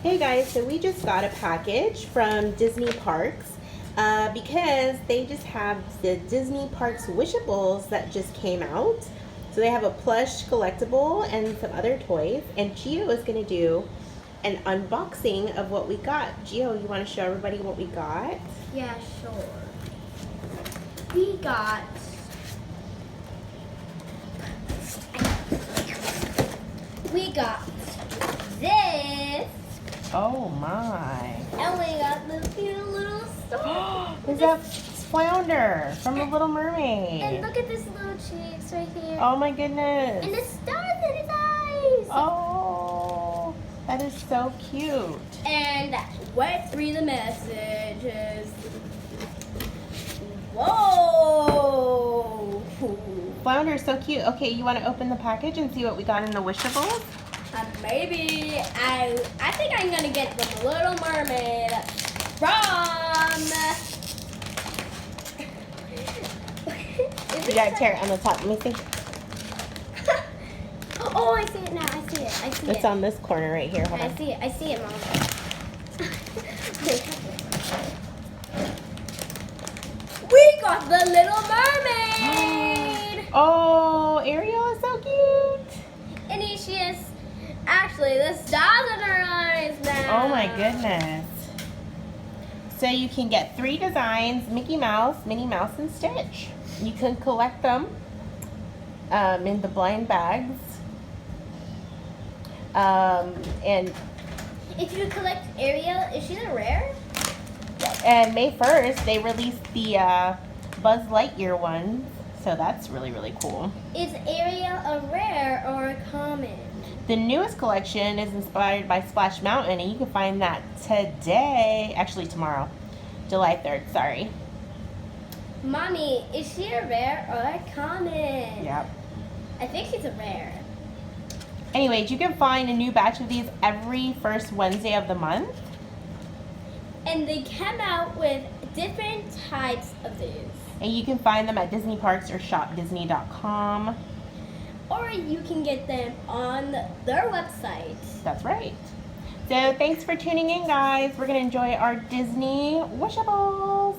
Hey guys, so we just got a package from Disney Parks because they just have the Disney Parks Wishables that just came out. So they have a plush collectible and some other toys, and Gio is going to do an unboxing of what we got. Gio, you want to show everybody what we got? Yeah, sure. We got this. Oh my. And we got this cute little star. Is that Flounder from The Little Mermaid? And look at this little cheeks right here. Oh my goodness. And the stars in his eyes. Oh, that is so cute. And let's read the messages. Whoa. Flounder is so cute. Okay, you want to open the package and see what we got in the Wishables? Maybe I think I'm gonna get the Little Mermaid from. You gotta tear it on the top. Let me see. Oh, I see it now. I see it. It's on this corner right here. Hold on. I see it, Mom. We got the Little Mermaid. Oh, Ariel is so cute. And she is actually the stars in her eyes now. Oh my goodness. So you can get 3 designs: Mickey Mouse, Minnie Mouse, and Stitch. You can collect them in the blind bags. And If you collect Ariel, is she the rare? May 1st, they released the Buzz Lightyear ones. So that's really, really cool. Is Ariel a rare or a common? The newest collection is inspired by Splash Mountain, and you can find that today, actually tomorrow, July 3rd, sorry. Mommy, is she a rare or a common? Yep. I think she's a rare. Anyways, you can find a new batch of these every first Wednesday of the month. And they come out with different types of these. And you can find them at Disney Parks or shopdisney.com. Or you can get them on their website. That's right. So thanks for tuning in, guys. We're going to enjoy our Disney Wishables.